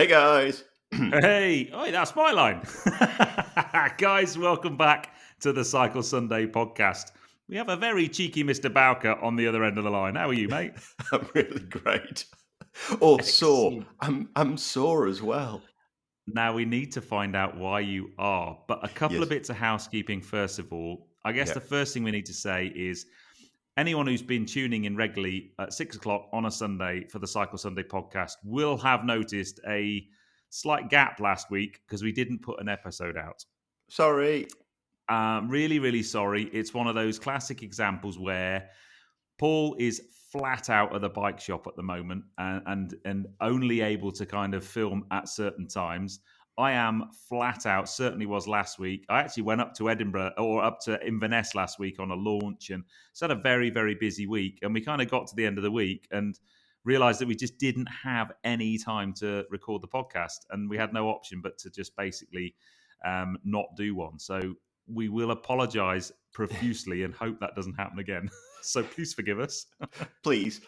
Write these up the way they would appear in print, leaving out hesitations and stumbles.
Hey guys. Hey, oh, that's my line. Guys, welcome back to the Cycle Sunday podcast. We have a very cheeky Mr. Bowker on the other end of the line. How are you, mate? I'm really great. Or sore. Excellent. I'm sore as well. Now we need to find out why you are, but a couple of Yes. bits of housekeeping first of all. I guess Yeah. the first thing we need to say is anyone who's been tuning in regularly at 6 o'clock on a Sunday for the Cycle Sunday podcast will have noticed a slight gap last week because we didn't put an episode out. Sorry. Really, really sorry. It's one of those classic examples where Paul is flat out at the bike shop at the moment and only able to kind of film at certain times. I am flat out, certainly was last week. I actually went up to Edinburgh or up to Inverness last week on a launch and it's had a very, very busy week. And we kind of got to the end of the week and realized that we just didn't have any time to record the podcast. And we had no option but to just basically not do one. So we will apologize profusely and hope that doesn't happen again. So please forgive us. Please.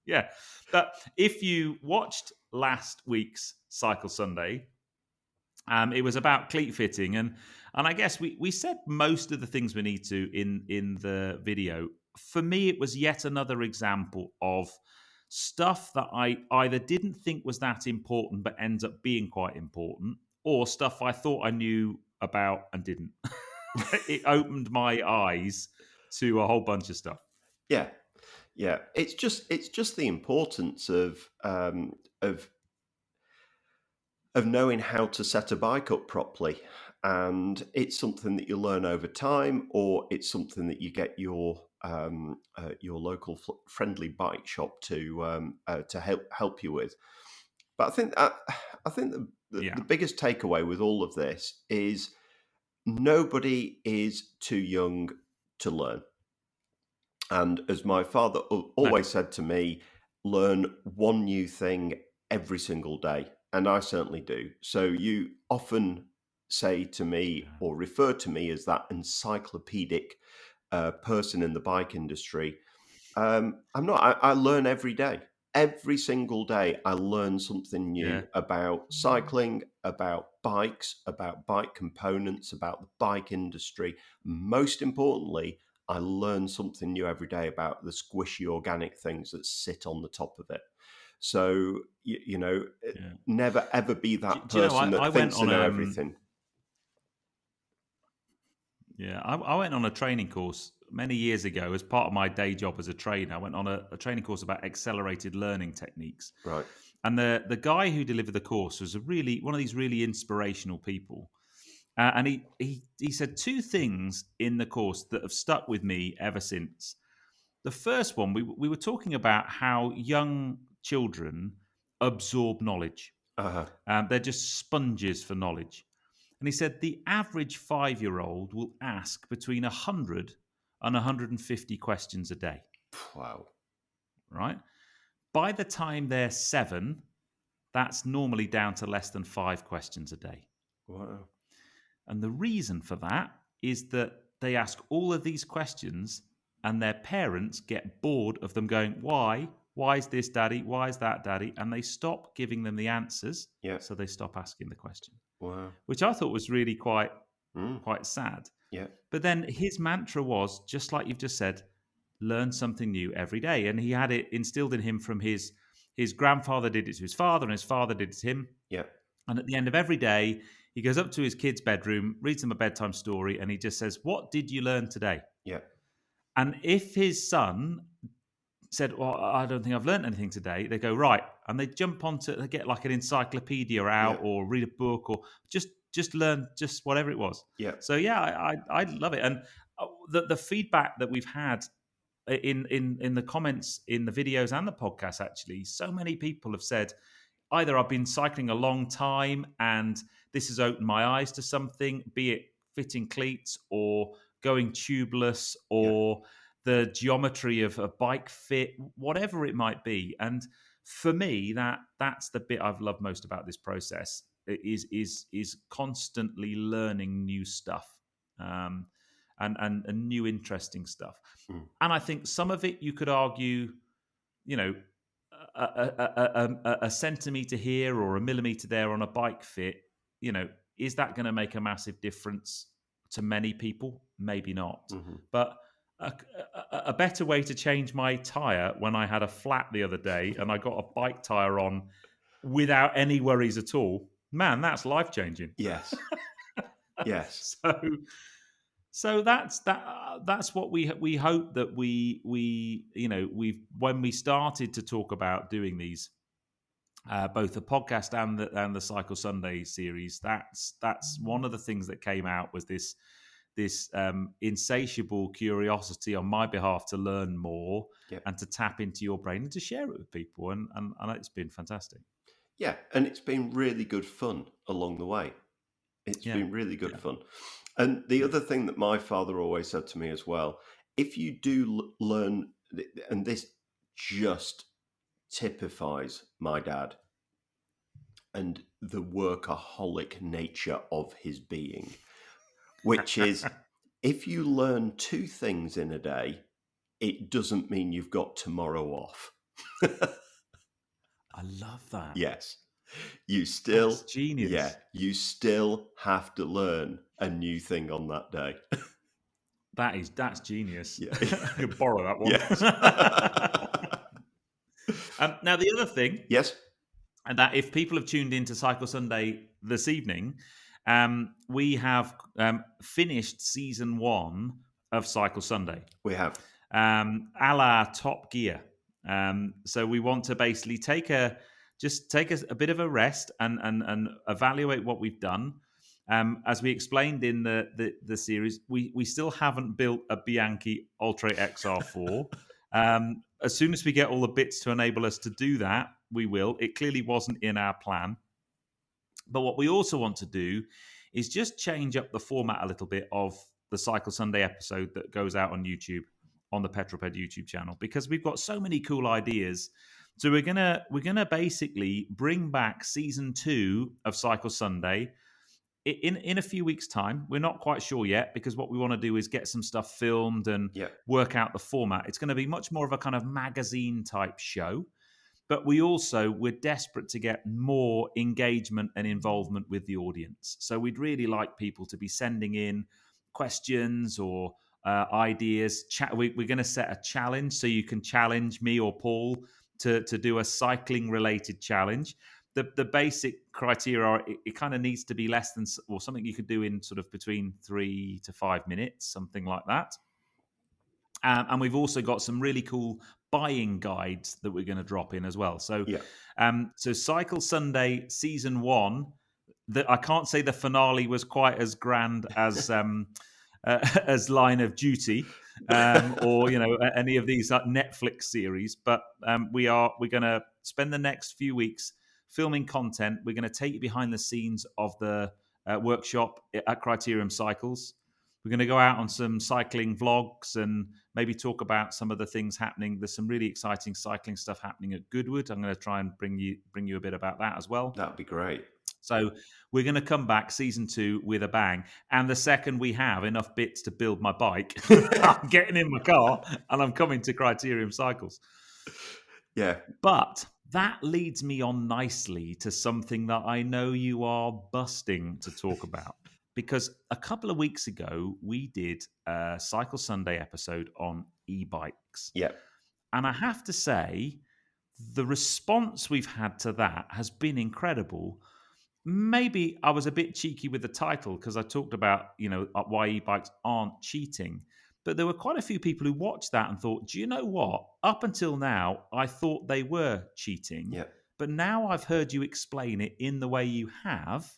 Yeah. But if you watched last week's Cycle Sunday, it was about cleat fitting. And I guess we said most of the things we need to in the video. For me, it was yet another example of stuff that I either didn't think was that important but ends up being quite important, or stuff I thought I knew about and didn't. It opened my eyes to a whole bunch of stuff. Yeah. Yeah. It's just the importance of knowing how to set a bike up properly. And it's something that you learn over time, or it's something that you get your local friendly bike shop to help you with. But I think Yeah. the biggest takeaway with all of this is nobody is too young to learn. And as my father No. always said to me, learn one new thing every single day. And I certainly do. So you often say to me or refer to me as that encyclopedic person in the bike industry. I'm not. I learn every day. Every single day, I learn something Yeah. new about cycling, about bikes, about bike components, about the bike industry. Most importantly, I learn something new every day about the squishy organic things that sit on the top of it. So, Yeah. never ever be that Do you know, person I that went thinks they on know everything. I went on a training course many years ago as part of my day job as a trainer. I went on a training course about accelerated learning techniques. Right. And the guy who delivered the course was one of these really inspirational people. And he said two things in the course that have stuck with me ever since. The first one, we were talking about how young children absorb knowledge. Uh-huh. They're just sponges for knowledge. And he said the average 5-year-old will ask between 100 and 150 questions a day, Wow. right? By the time they're 7, that's normally down to less than 5 questions a day. Wow. And the reason for that is that they ask all of these questions and their parents get bored of them going, why? Why is this, daddy? Why is that, daddy? And they stop giving them the answers. Yeah. So they stop asking the question, Wow. which I thought was really quite sad. Yeah. But then his mantra was, just like you've just said, learn something new every day. And he had it instilled in him from his grandfather did it to his father, and his father did it to him. Yeah. And at the end of every day, he goes up to his kid's bedroom, reads them a bedtime story, and he just says, what did you learn today? Yeah. And if his son said, well, I don't think I've learned anything today, they go, right. And they jump onto, they get like an encyclopedia out or read a book or just learn just whatever it was. Yeah. So yeah, I love it. And the feedback that we've had in the comments in the videos and the podcast, actually, so many people have said either I've been cycling a long time and this has opened my eyes to something, be it fitting cleats or going tubeless or the geometry of a bike fit, whatever it might be. And for me, that's the bit I've loved most about this process is constantly learning new stuff. And new interesting stuff. And I think some of it you could argue, a centimetre here or a millimetre there on a bike fit, is that going to make a massive difference to many people? Maybe not. Mm-hmm. But a better way to change my tyre when I had a flat the other day and I got a bike tyre on without any worries at all, man, that's life-changing. Yes. Yes. So that's what we hope that we've when we started to talk about doing these, both the podcast and the Cycle Sunday series. That's one of the things that came out was this insatiable curiosity on my behalf to learn more Yeah. and to tap into your brain and to share it with people, and it's been fantastic. Yeah, and it's been really good fun along the way. It's been really good fun. And the other thing that my father always said to me as well, if you do learn, and this just typifies my dad and the workaholic nature of his being, which is if you learn 2 things in a day, it doesn't mean you've got tomorrow off. I love that. Yes. You still, That's genius. you still have to learn a new thing on that day. That's genius. Yeah. I could borrow that one. Yes. Now, the other thing, Yes. and that if people have tuned into Cycle Sunday this evening, we have finished season 1 of Cycle Sunday. We have. A la Top Gear. So we want to basically take a bit of a rest and evaluate what we've done. As we explained in the series, we still haven't built a Bianchi Ultra XR4. As soon as we get all the bits to enable us to do that, we will. It clearly wasn't in our plan. But what we also want to do is just change up the format a little bit of the Cycle Sunday episode that goes out on YouTube, on the Petroped YouTube channel, because we've got so many cool ideas. So we're gonna basically bring back season 2 of Cycle Sunday in a few weeks' time. We're not quite sure yet, because what we want to do is get some stuff filmed and work out the format. It's going to be much more of a kind of magazine type show, but we're desperate to get more engagement and involvement with the audience. So we'd really like people to be sending in questions or ideas. We're going to set a challenge, so you can challenge me or Paul to do a cycling related challenge. The basic criteria are it kind of needs to be less than, or something you could do in sort of between 3 to 5 minutes, something like that. And we've also got some really cool buying guides that we're going to drop in as well. So, so Cycle Sunday season 1. I can't say the finale was quite as grand as as Line of Duty or any of these Netflix series, but we're going to spend the next few weeks filming content. We're going to take you behind the scenes of the workshop at Criterium Cycles. We're going to go out on some cycling vlogs and maybe talk about some of the things happening. There's some really exciting cycling stuff happening at Goodwood. I'm going to try and bring you a bit about that as well. That'd be great. So we're going to come back season 2 with a bang. And the second we have enough bits to build my bike, I'm getting in my car and I'm coming to Criterium Cycles. Yeah. But that leads me on nicely to something that I know you are busting to talk about. Because a couple of weeks ago, we did a Cycle Sunday episode on e-bikes. Yeah. And I have to say, the response we've had to that has been incredible. Maybe I was a bit cheeky with the title because I talked about, why e-bikes aren't cheating. But there were quite a few people who watched that and thought, do you know what? Up until now, I thought they were cheating. Yeah. But now I've heard you explain it in the way you have,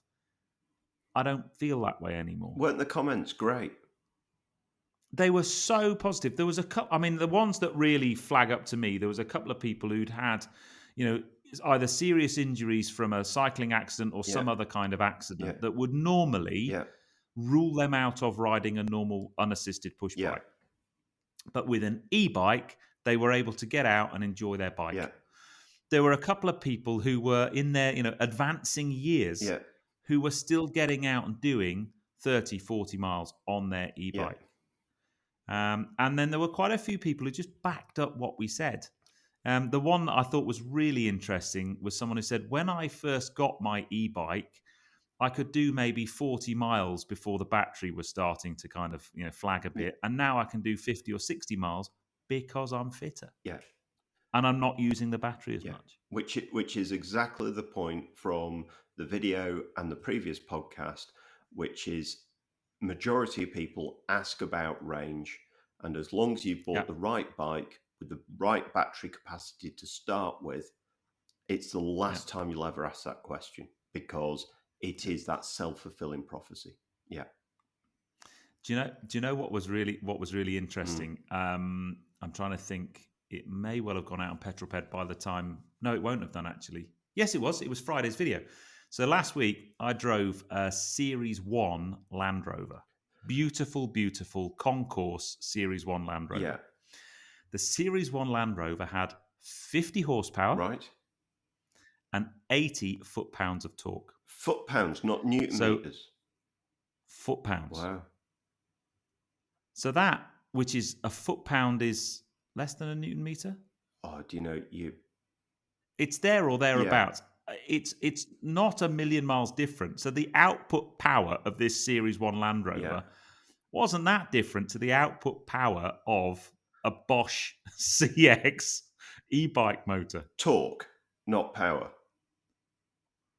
I don't feel that way anymore. Weren't the comments great? They were so positive. There was a couple, the ones that really flag up to me, there was a couple of people who'd had, either serious injuries from a cycling accident or some other kind of accident that would normally rule them out of riding a normal unassisted push bike. But with an e-bike, they were able to get out and enjoy their bike. Yeah. There were a couple of people who were in their, advancing years who were still getting out and doing 30, 40 miles on their e-bike. And then there were quite a few people who just backed up what we said. The one that I thought was really interesting was someone who said, when I first got my e-bike, I could do maybe 40 miles before the battery was starting to kind of, flag a bit. And now I can do 50 or 60 miles because I'm fitter Yeah, and I'm not using the battery as yeah. much. Which is exactly the point from the video and the previous podcast, which is majority of people ask about range, and as long as you've Yeah. bought the right bike with the right battery capacity to start with, it's the last time you'll ever ask that question, because it is that self-fulfilling prophecy. Yeah. Do you know what was really Mm. interesting? I'm trying to think. It may well have gone out on Petrolped by the time. No, it won't have done actually. Yes, it was. It was Friday's video. So last week I drove a Series 1 Land Rover. Beautiful, beautiful concourse Series 1 Land Rover. Yeah. The Series 1 Land Rover had 50 horsepower Right. and 80 foot-pounds of torque. Foot-pounds, not Newton So meters. foot-pounds. Wow. So that, which is a foot-pound, is less than a Newton meter. Oh, do you know you? It's there or thereabouts. It's not a million miles different. So the output power of this Series 1 Land Rover wasn't that different to the output power of a Bosch CX e-bike motor. Torque, not power.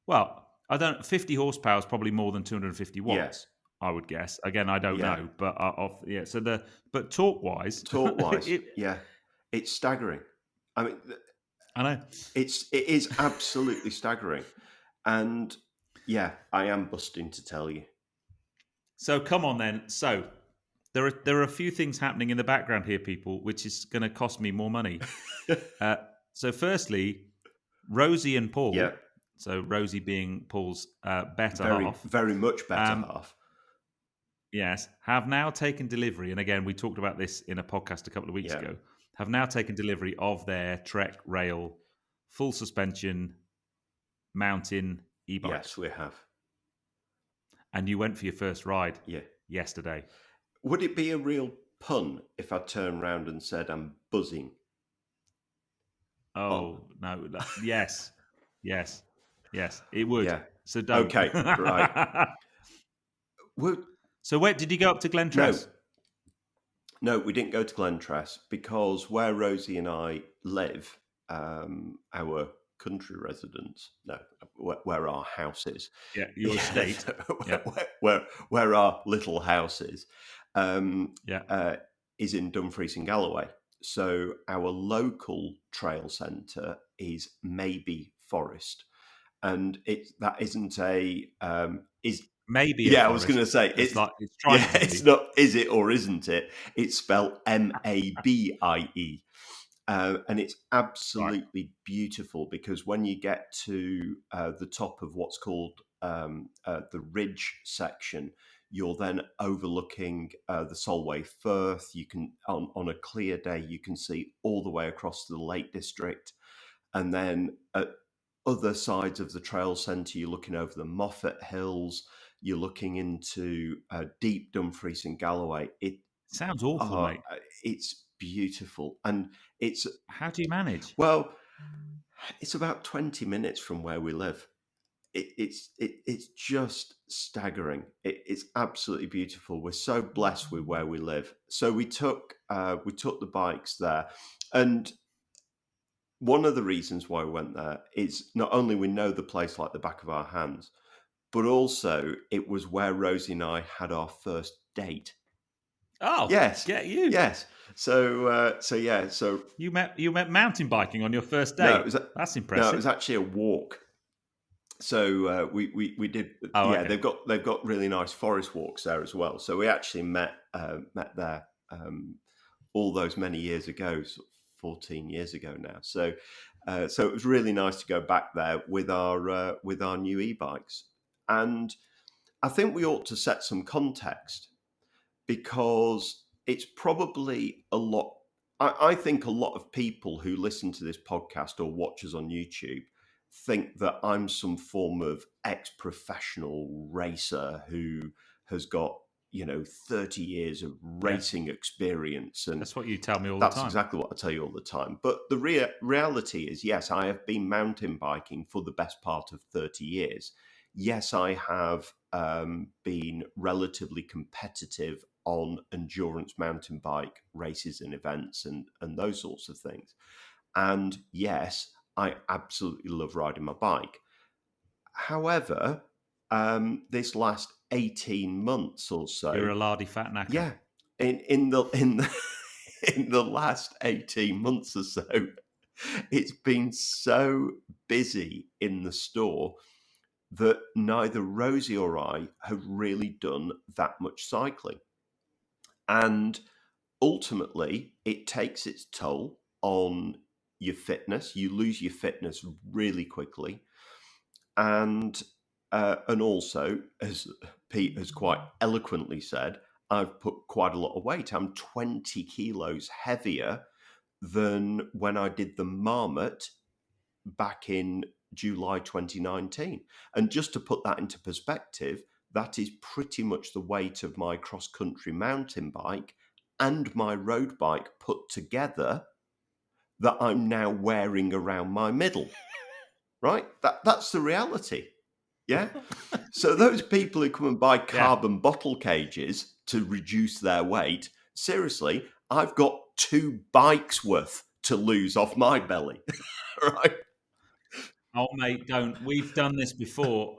Well, I don't. 50 horsepower is probably more than 250 watts. Yes. I would guess. Again, I don't Yeah. know, but So but torque-wise, Torque-wise, yeah, it's staggering. I mean, I know. it is absolutely staggering, and yeah, I am busting to tell you. So come on then. So there are a few things happening in the background here, people, which is going to cost me more money. So firstly, Rosie and Paul. Yeah. So Rosie being Paul's better Very, half. very much better half. Yes, have now taken delivery, and again, we talked about this in a podcast a couple of weeks ago. Have now taken delivery of their Trek Rail full suspension mountain e-bikes. Yes, we have. And you went for your first ride Yeah. yesterday. Would it be a real pun if I turned around and said I'm buzzing? Oh, no. Yes. Yes. Yes, it would. Yeah. So don't. Okay, right. So where did you go up to Glentress? No, we didn't go to Glentress because where Rosie and I live, our country residence, where our house is. Yeah, your estate. Where our little house is, is in Dumfries and Galloway. So our local trail centre is Maybe Forest, and that isn't a Maybe. Yeah, I was going to say it's not. It's not. Is it or isn't it? It's spelled Mabie, and it's absolutely beautiful because when you get to the top of what's called the ridge section, you're then overlooking the Solway Firth. You can, on a clear day, you can see all the way across to the Lake District, and then at other sides of the trail centre, you're looking over the Moffat Hills. You're looking into deep Dumfries and Galloway. It sounds awful, mate. It's beautiful, and it's. How do you manage? Well, it's about 20 minutes from where we live. It's just staggering. It's absolutely beautiful. We're so blessed with where we live. So we took the bikes there, and one of the reasons why we went there is not only we know the place like the back of our hands, but also it was where Rosie and I had our first date. Oh, yes, get you. Yes. So you met mountain biking on your first date. No, that's impressive. No, it was actually a walk. So we did. Okay. They've got really nice forest walks there as well. So we actually met there all those many years ago, 14 years ago now. So it was really nice to go back there with our new e-bikes. And I think we ought to set some context because it's probably a lot. I think a lot of people who listen to this podcast or watch us on YouTube think that I'm some form of ex-professional racer who has got, 30 years of racing experience. And That's what you tell me all the that's time. exactly what I tell you all the time. But the reality is, yes, I have been mountain biking for the best part of 30 years. Yes, I have been relatively competitive on endurance mountain bike races and events and those sorts of things. And yes, I absolutely love riding my bike. However, this last 18 months or so, You're a lardy fat knacker. yeah, in the in the last 18 months or so, it's been so busy in the store that neither Rosie or I have really done that much cycling. And ultimately, it takes its toll on your fitness. You lose your fitness really quickly. And also, as Pete has quite eloquently said, I've put quite a lot of weight. I'm 20 kilos heavier than when I did the Marmot back in July 2019. And just to put that into perspective, that is pretty much the weight of my cross-country mountain bike and my road bike put together that I'm now wearing around my middle. Right? That's the reality. Yeah. So those people who come and buy carbon bottle cages to reduce their weight, seriously, I've got 2 bikes worth to lose off my belly. Right? Oh, mate, don't. We've done this before.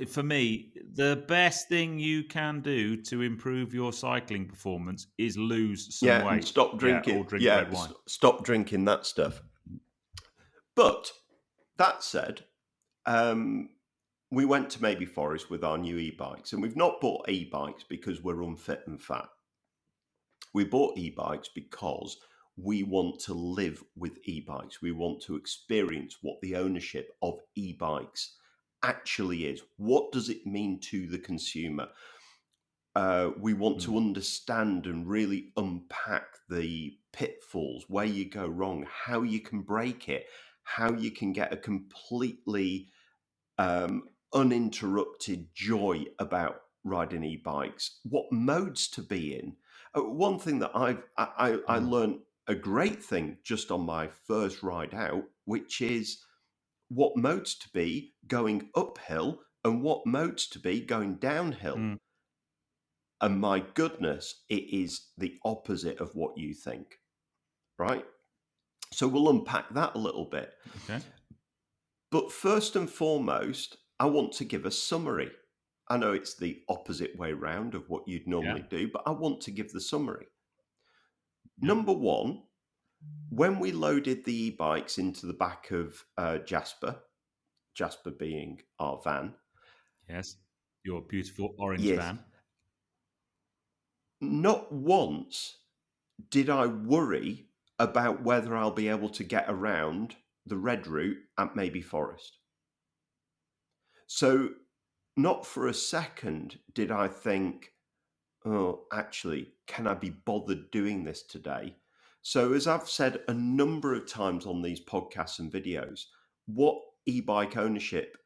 For me, the best thing you can do to improve your cycling performance is lose some Yeah, weight. and stop drinking. Or drink Yeah, red wine. stop drinking that stuff. But that said, we went to Maybe Forest with our new e-bikes, and we've not bought e-bikes because we're unfit and fat. We bought e-bikes because we want to live with e-bikes. We want to experience what the ownership of e-bikes actually is. What does it mean to the consumer? We want to understand and really unpack the pitfalls, where you go wrong, how you can break it, how you can get a completely uninterrupted joy about riding e-bikes, what modes to be in. One thing that I learned a great thing just on my first ride out, which is what modes to be going uphill and what modes to be going downhill. And my goodness, it is the opposite of what you think, right? So we'll unpack that a little bit. Okay. But first and foremost, I want to give a summary. I know it's the opposite way round of what you'd normally do, but I want to give the summary. Number one, when we loaded the e-bikes into the back of Jasper being our van. Yes, your beautiful orange Yes. van. Not once did I worry about whether I'll be able to get around the red route at Maybe Forest. So not for a second did I think, oh, actually, can I be bothered doing this today? So as I've said a number of times on these podcasts and videos, what e-bike ownership,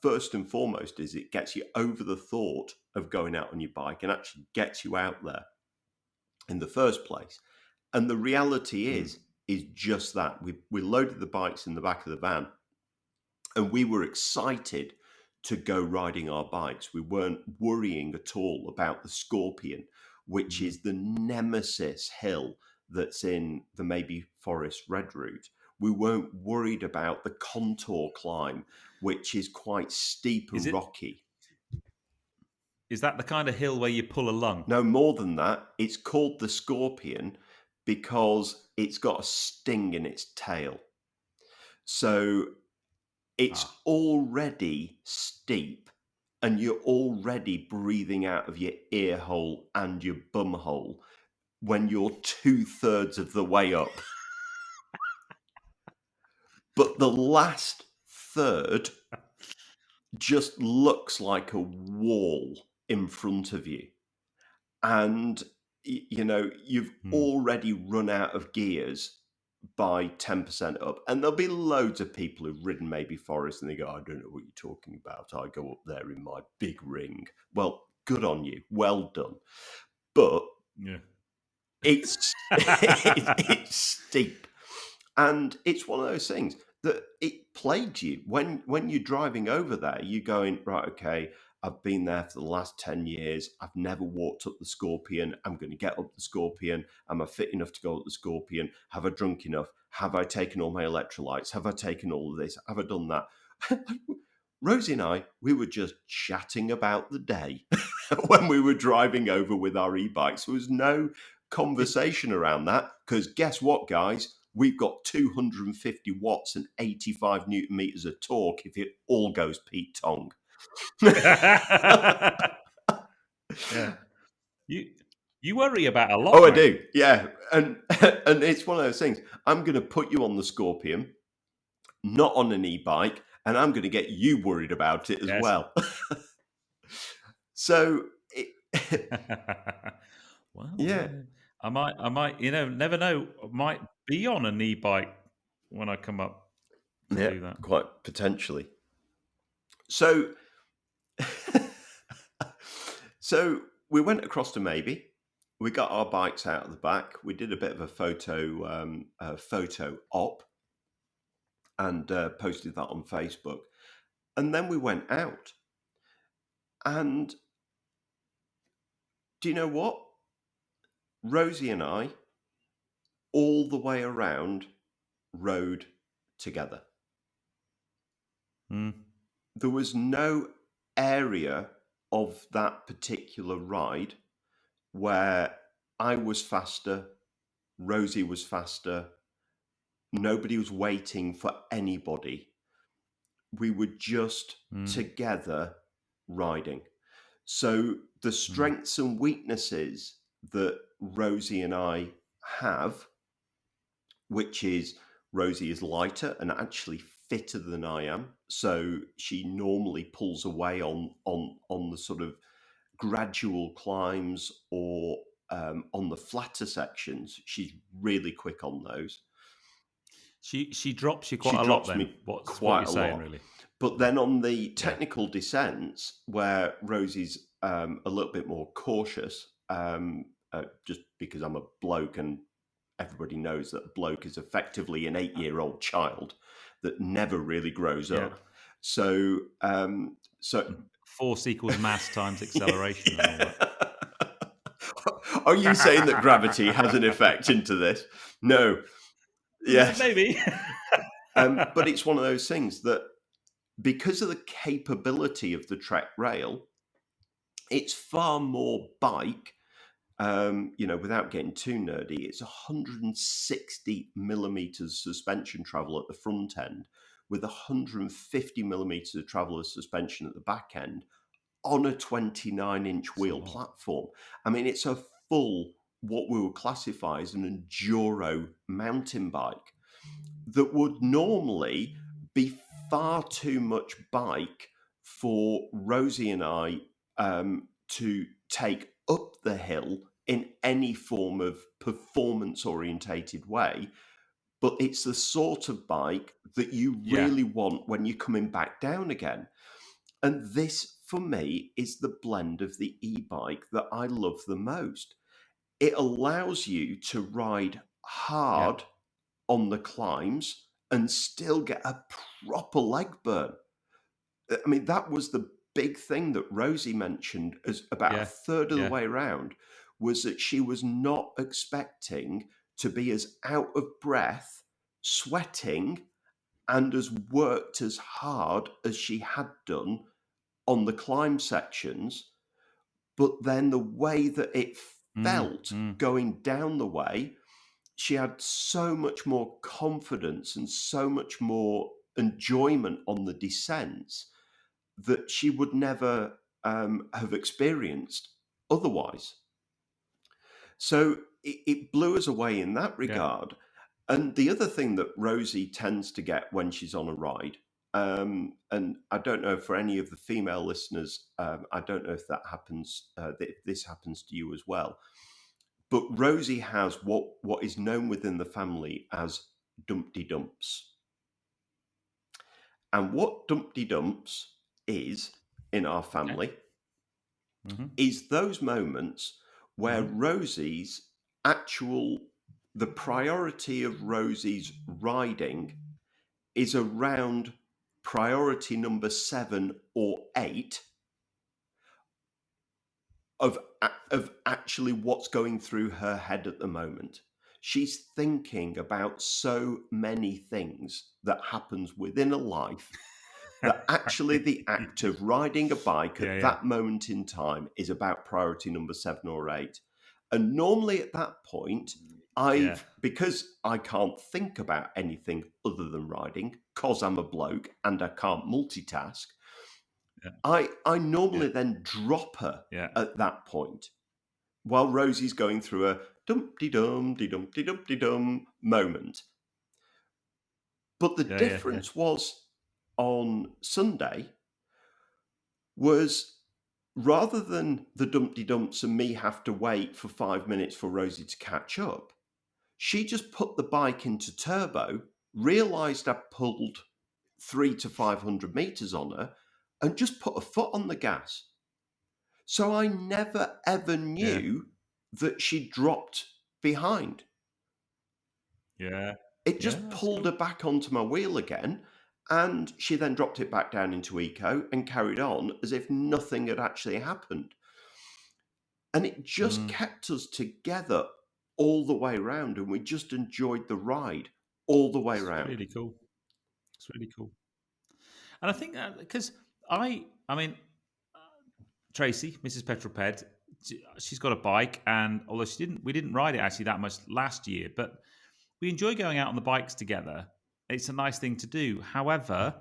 first and foremost, is it gets you over the thought of going out on your bike and actually gets you out there in the first place. And the reality is just that. We loaded the bikes in the back of the van and we were excited to go riding our bikes. We weren't worrying at all about the Scorpion, which is the nemesis hill that's in the Maybe Forest Red Route. We weren't worried about the contour climb, which is quite steep and rocky. Is that the kind of hill where you pull a lung? No, more than that. It's called the Scorpion because it's got a sting in its tail. So it's already steep and you're already breathing out of your ear hole and your bum hole when you're 2/3 of the way up. But the last third just looks like a wall in front of you. And, you've already run out of gears by 10% up. And there'll be loads of people who've ridden Maybe Forest and they go, I don't know what you're talking about. I go up there in my big ring. Well, good on you, well done. But Yeah. it's it's steep, and it's one of those things that it plagues you when you're driving over there. You're going, right, okay, I've been there for the last 10 years. I've never walked up the Scorpion. I'm going to get up the Scorpion. Am I fit enough to go up the Scorpion? Have I drunk enough? Have I taken all my electrolytes? Have I taken all of this? Have I done that? Rosie and I, we were just chatting about the day when we were driving over with our e-bikes. There was no conversation around that because guess what, guys? We've got 250 watts and 85 newton meters of torque if it all goes Pete Tong. Yeah. You worry about a lot, Oh, I mate. do. Yeah. And it's one of those things. I'm going to put you on the Scorpion, not on an e-bike, and I'm going to get you worried about it as Yes. well. So, Well, yeah. I might, never know. I might be on an e-bike when I come up to Yeah, do that. quite potentially. So, so we went across to Maybe. We got our bikes out of the back. We did a bit of a photo op and posted that on Facebook. And then we went out. And do you know what? Rosie and I, all the way around, rode together. Mm. There was no area of that particular ride where I was faster, Rosie was faster, nobody was waiting for anybody. We were just together riding. So the strengths and weaknesses that Rosie and I have, which is Rosie is lighter and actually fitter than I am. So she normally pulls away on the sort of gradual climbs or on the flatter sections. She's really quick on those. She drops you She quite a lot drops then. me What's what quite you're a saying, lot. really? But then on the technical descents, where Rosie's a little bit more cautious, just because I'm a bloke and everybody knows that a bloke is effectively an 8-year-old child that never really grows up. So, force equals mass times acceleration and all that. Are you saying that gravity has an effect into this? No. Yes. Maybe. But it's one of those things that because of the capability of the Trek rail, it's far more bike. Without getting too nerdy, it's 160 millimeters suspension travel at the front end with 150 millimeters of travel of suspension at the back end on a 29-inch wheel platform. I mean, it's a full, what we would classify as an enduro mountain bike that would normally be far too much bike for Rosie and I to take up the hill in any form of performance orientated way. But it's the sort of bike that you really want when you're coming back down again. And this, for me, is the blend of the e-bike that I love the most. It allows you to ride hard on the climbs and still get a proper leg burn. I mean, that was the big thing that Rosie mentioned as about a third of the way around, was that she was not expecting to be as out of breath, sweating, and as worked as hard as she had done on the climb sections. But then the way that it felt going down the way, she had so much more confidence and so much more enjoyment on the descents that she would never have experienced otherwise. So it blew us away in that regard. And the other thing that Rosie tends to get when she's on a ride, and I don't know for any of the female listeners, I don't know if that happens, if this happens to you as well. But Rosie has what is known within the family as Dumpty Dumps. And what Dumpty Dumps is in our family is those moments where the priority of Rosie's riding is around priority number 7 or 8 of actually what's going through her head at the moment. She's thinking about so many things that happens within a life that actually the act of riding a bike at that moment in time is about priority number 7 or 8. And normally at that point, because I can't think about anything other than riding, because I'm a bloke and I can't multitask, I normally then drop her at that point while Rosie's going through a dumpty dum, dumpty dumpty dum moment. But the difference was on Sunday was rather than the Dumpty Dumps and me have to wait for 5 minutes for Rosie to catch up, she just put the bike into turbo, realised I pulled 300 to 500 metres on her, and just put a foot on the gas. So I never ever knew that she dropped behind. It just pulled her back onto my wheel again, and she then dropped it back down into eco and carried on as if nothing had actually happened. And it just kept us together all the way around, and we just enjoyed the ride all the way around. Really cool. It's really cool. And I think because I mean, Tracy, Mrs. Petroped, she's got a bike, and although we didn't ride it actually that much last year, but we enjoy going out on the bikes together. It's a nice thing to do. However,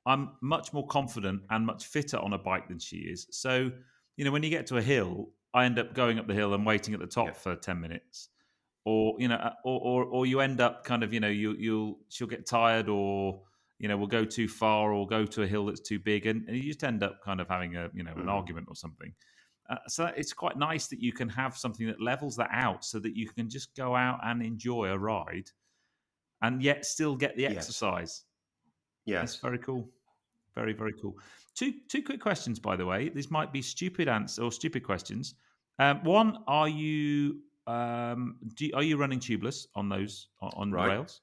I'm much more confident and much fitter on a bike than she is. So, when you get to a hill, I end up going up the hill and waiting at the top for 10 minutes. Or, or you end up kind of, she'll get tired, or, we'll go too far, or go to a hill that's too big. And you just end up kind of having an argument or something. So it's quite nice that you can have something that levels that out so that you can just go out and enjoy a ride and yet still get the exercise. Yes. It's very cool. Very, very cool. Two quick questions, by the way. These might be stupid questions. One, are you running tubeless on those on rails?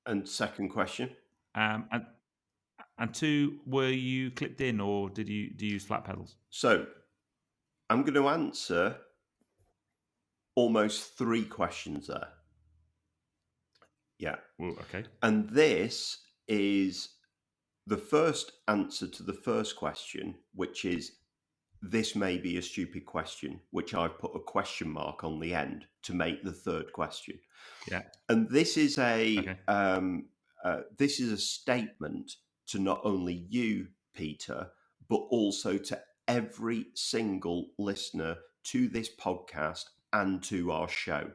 And second question. And two, were you clipped in, or do you use flat pedals? So I'm going to answer almost 3 questions there. Yeah. Ooh, okay. And this is the first answer to the first question, which is, this may be a stupid question, which I've put a question mark on the end to make the third question. Yeah. And this is a statement to not only you, Peter, but also to every single listener to this podcast and to our show,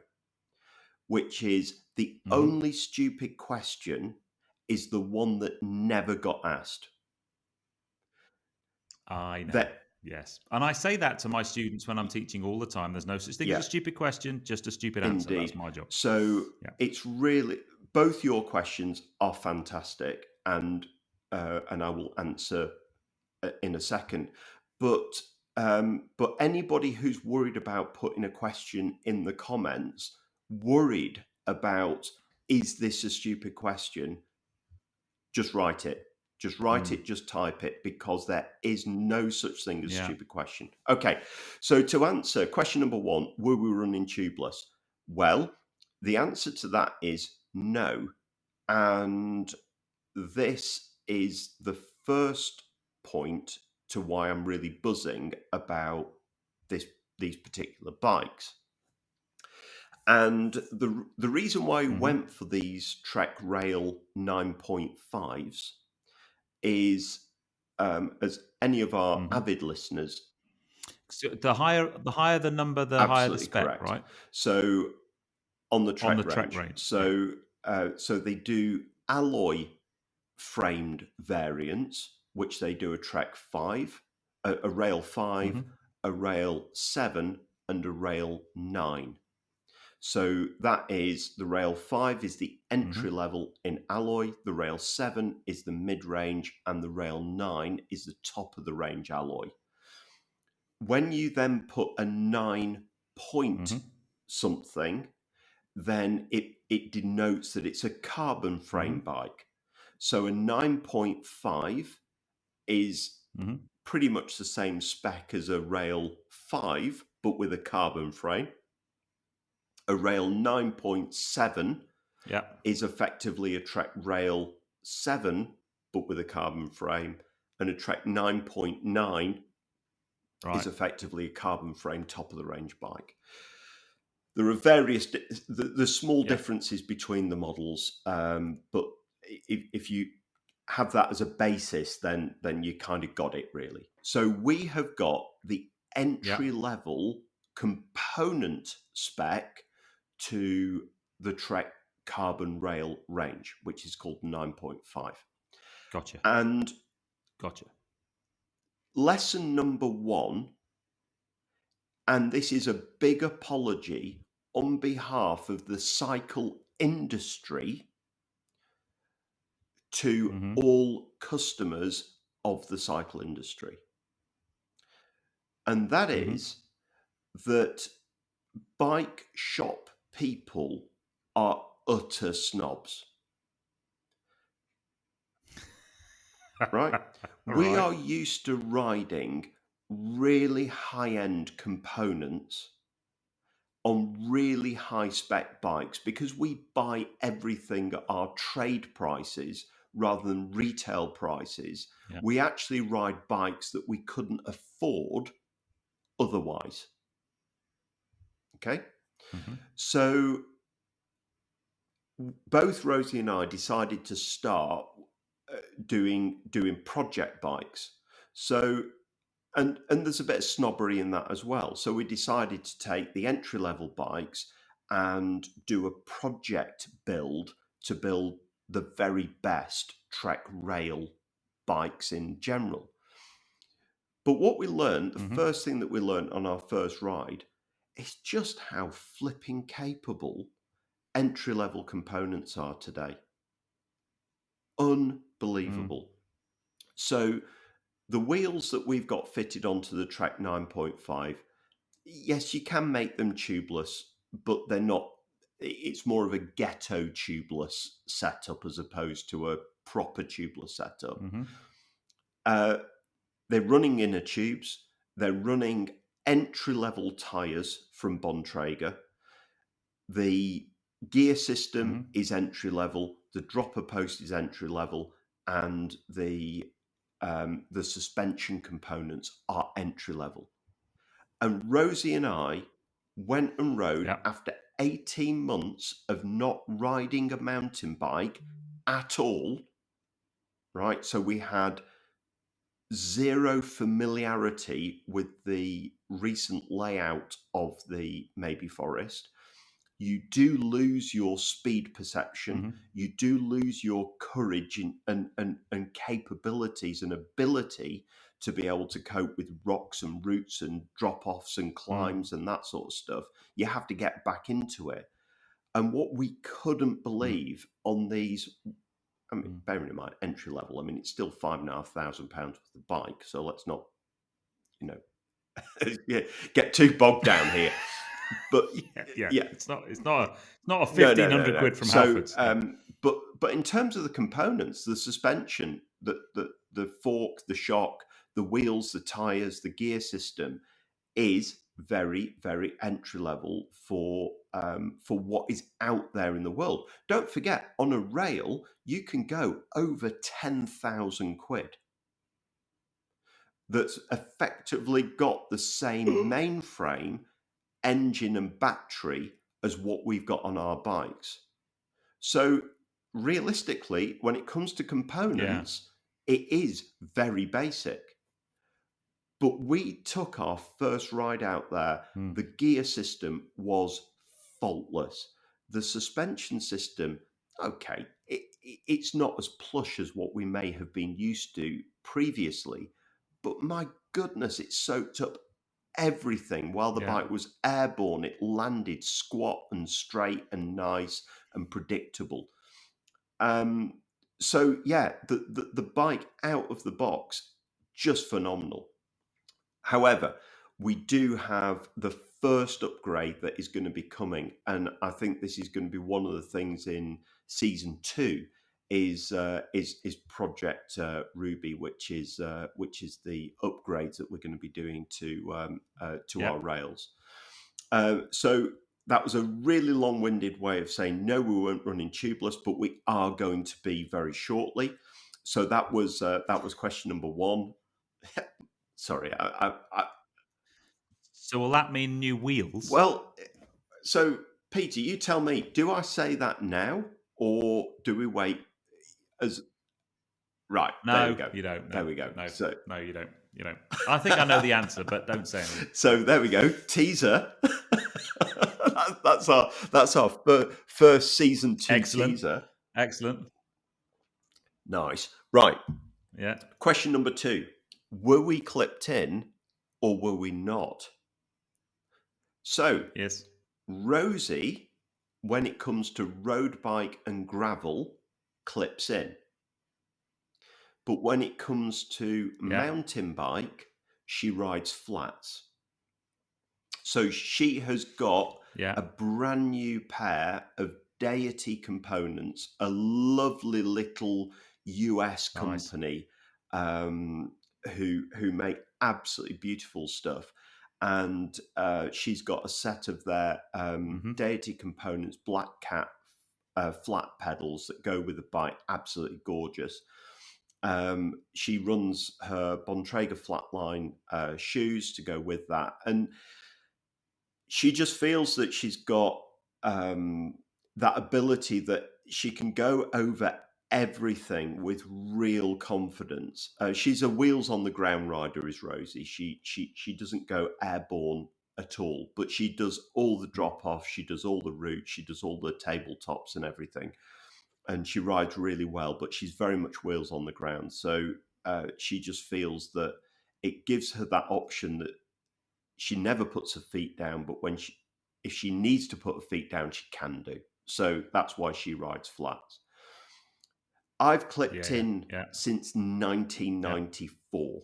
which is the only stupid question is the one that never got asked. I know. Yes. And I say that to my students when I'm teaching all the time. There's no such thing as a stupid question, just a stupid answer. Indeed. That's my job. So it's really, both your questions are fantastic, and I will answer in a second. But anybody who's worried about putting a question in the comments, worried about, is this a stupid question? Just write it. Just write it, just type it, because there is no such thing as a stupid question. Okay, so to answer question number 1, were we running tubeless? Well, the answer to that is no. And this is the first point to why I'm really buzzing about these particular bikes. And the reason why I went for these Trek Rail 9.5s is, as any of our avid listeners, so the higher the number, the higher the spec, correct. Right? So on the Trek range. So so they do alloy framed variants, which they do a Trek 5, a Rail 5, a Rail 7, and a Rail 9. So that is, the Rail 5 is the entry level in alloy, the Rail 7 is the mid-range, and the Rail 9 is the top of the range alloy. when you then put a 9-point Mm-hmm. something, then it denotes that it's a carbon frame Mm-hmm. bike. So a 9.5 is Mm-hmm. pretty much the same spec as a Rail 5, but with a carbon frame. A Rail 9.7 Yeah. is effectively a Trek Rail 7, but with a carbon frame. And a Trek 9.9 is Right. effectively a carbon frame top of the range bike. There are various the small Yeah. differences between the models, but if you have that as a basis, then you kind of got it really. So we have got the Yeah. entry level component spec to the Trek Carbon Rail range, which is called 9.5. Gotcha. And Gotcha. lesson number one, and this is a big apology on behalf of the cycle industry to Mm-hmm. all customers of the cycle industry. And that Mm-hmm. is that bike shop people are utter snobs, right? We Right. are used to riding really high end components on really high spec bikes because we buy everything at our trade prices rather than retail prices. Yeah. We actually ride bikes that we couldn't afford otherwise. Okay. Mm-hmm. So both Rosie and I decided to start doing project bikes. So and there's a bit of snobbery in that as well. So we decided to take the entry level bikes and do a project build to build the very best Trek Rail bikes in general. But what we learned, the Mm-hmm. first thing that we learned on our first ride, is just how flipping capable entry level components are today. Mm. Unbelievable. So the wheels that we've got fitted onto the Trek 9.5, yes, you can make them tubeless, but they're not. It's more of a ghetto tubeless setup as opposed to a proper tubeless setup. Mm-hmm. Uh, they're running inner tubes. They're running entry level tires from Bontrager. The gear system Mm-hmm. is entry level. The dropper post is entry level, and the suspension components are entry level. And Rosie and I went and rode Yeah. after 18 months of not riding a mountain bike at all. Right. So we had zero familiarity with the recent layout of the Maybe Forest. You do lose your speed perception. Mm-hmm. You do lose your courage and capabilities and ability to be able to cope with rocks and roots and drop offs and Mm. climbs and that sort of stuff. You have to get back into it. And what we couldn't Mm. believe on these, I mean, Mm. bearing in mind entry level, I mean, it's still £5,500 worth of bike. So let's not, you know, get too bogged down here. But Yeah. Yeah. yeah, It's not. It's not. It's not a no, 1,500 quid from So, Halfords. Yeah. but in terms of the components, the suspension, the fork, the shock, the wheels, the tires, the gear system is very, very entry level for what is out there in the world. Don't forget, on a rail, you can go over 10,000 quid. That's effectively got the same mainframe, engine, and battery as what we've got on our bikes. So realistically, when it comes to Yeah. components, it is very basic. But we took our first ride out there. Mm. The gear system was faultless. The suspension system, okay, it's not as plush as what we may have been used to previously. But my goodness, it soaked up everything. While the Yeah. bike was airborne, it landed squat and straight and nice and predictable. Um, so yeah, the bike out of the box, just phenomenal. However, we do have the first upgrade that is going to be coming, and I think this is going to be one of the things in season 2 is Project Ruby, which is the upgrades that we're going to be doing to our rails. So that was a really long-winded way of saying no, we weren't running tubeless, but we are going to be very shortly. So that was question number 1. Sorry, So will that mean new wheels? well, so Peter, you tell me, do I say that now or do we wait as right, there we No, go. you don't. There No, we go. no, So no, you don't. You don't. I think I know the answer, but don't say anything. so there we go. Teaser. that's our first season 2 Excellent. teaser. Excellent. Nice. Right. Yeah. Question number 2. Were we clipped in or were we not? So Yes. Rosie, when it comes to road bike and gravel, clips in. But when it comes to mountain bike, she rides flats. So she has got a brand new pair of Deity components, a lovely little US company who make absolutely beautiful stuff. And she's got a set of their Deity components, Black Cat flat pedals that go with the bike, absolutely gorgeous. She runs her Bontrager flatline shoes to go with that, and she just feels that she's got that ability that she can go over everything with real confidence. She's a wheels on the ground rider, is Rosie. She doesn't go airborne at all, but she does all the drop off. She does all the routes. She does all the tabletops and everything. And she rides really well, but she's very much wheels on the ground. So she just feels that it gives her that option that she never puts her feet down, but if she needs to put her feet down, she can do. So that's why she rides flats. I've clipped in since 1994.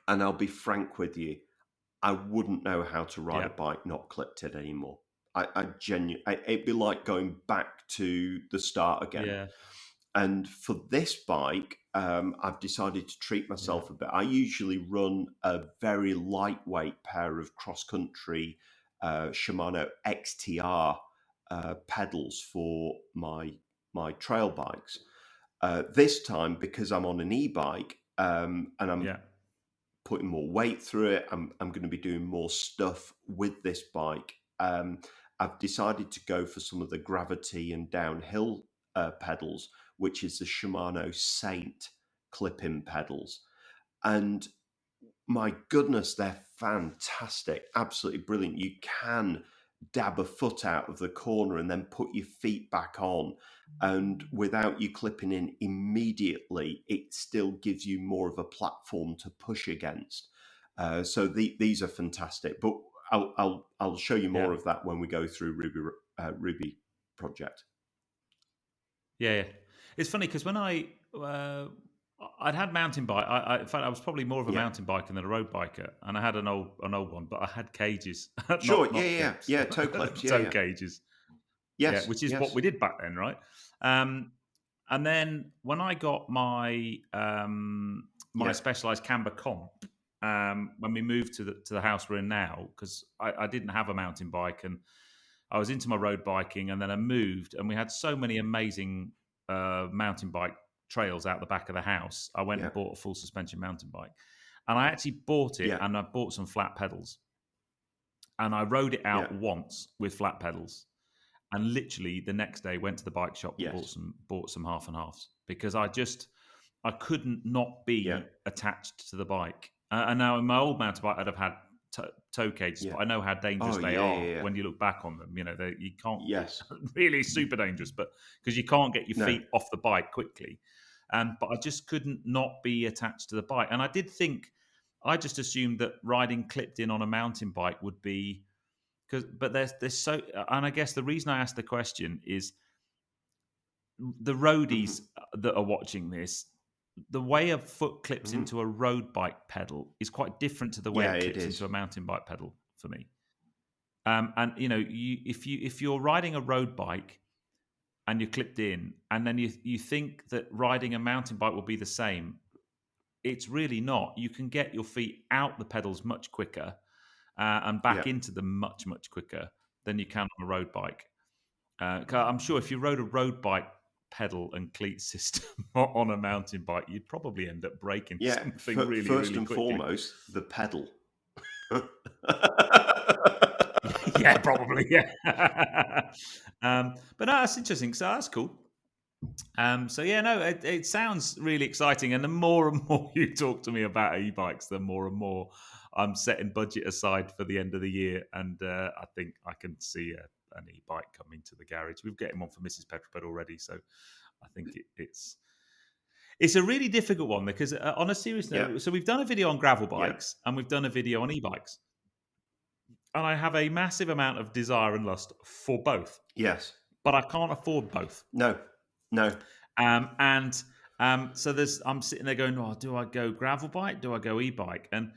And I'll be frank with you, I wouldn't know how to ride a bike not clipped in anymore. I genuinely, it'd be like going back to the start again. Yeah. And for this bike, I've decided to treat myself a bit. I usually run a very lightweight pair of cross-country Shimano XTR pedals for my trail bikes. This time, because I'm on an e-bike and I'm putting more weight through it, I'm going to be doing more stuff with this bike. I've decided to go for some of the gravity and downhill pedals, which is the Shimano Saint clip-in pedals. And my goodness, they're fantastic, absolutely brilliant. You can dab a foot out of the corner and then put your feet back on. And without you clipping in immediately, it still gives you more of a platform to push against. So these are fantastic. But I'll show you more of that when we go through Ruby project. Yeah. It's funny because when I'd had mountain bike. In fact, I was probably more of a mountain biker than a road biker, and I had an old one, but I had cages. Sure, not toe clips, toe cages. Yes, which is what we did back then, right? And then when I got my my Specialized Camber Comp, when we moved to the house we're in now, because I didn't have a mountain bike and I was into my road biking, and then I moved, and we had so many amazing mountain bike trails out the back of the house. I went and bought a full suspension mountain bike, and I actually bought it, and I bought some flat pedals, and I rode it out once with flat pedals, and literally the next day went to the bike shop and bought some half and halves, because I couldn't not be attached to the bike. And now in my old mountain bike, I'd have had toe cages, but I know how dangerous they are when you look back on them. You know, you can't. Really super dangerous, but because you can't get your feet off the bike quickly. But I just couldn't not be attached to the bike. And I I just assumed that riding clipped in on a mountain bike would be but there's so, and I guess the reason I asked the question is the roadies that are watching this, the way a foot clips Mhm. into a road bike pedal is quite different to the way Yeah, it it clips into is. a mountain bike pedal for me. And if you're riding a road bike and you're clipped in, and then you think that riding a mountain bike will be the same, it's really not. You can get your feet out the pedals much quicker and back Yeah. into them much quicker than you can on a road bike. 'Cause I'm sure if you rode a road bike pedal and cleat system on a mountain bike, you'd probably end up breaking Yeah. something really, First really and quickly. foremost, the pedal. Yeah, probably. Yeah. But no, that's interesting. So that's cool. So yeah, no, it sounds really exciting. And the more and more you talk to me about e-bikes, the more and more I'm setting budget aside for the end of the year. And I think I can see an e-bike coming to the garage. We've got him on for Mrs. Petrobed already, so I think it's a really difficult one because on a serious Yeah. note, so we've done a video on gravel Yeah. bikes and we've done a video on e-bikes, and I have a massive amount of desire and lust for both, Yes. but I can't afford both. No. No. And so I'm sitting there going, oh, do I go gravel bike? Do I go e-bike? And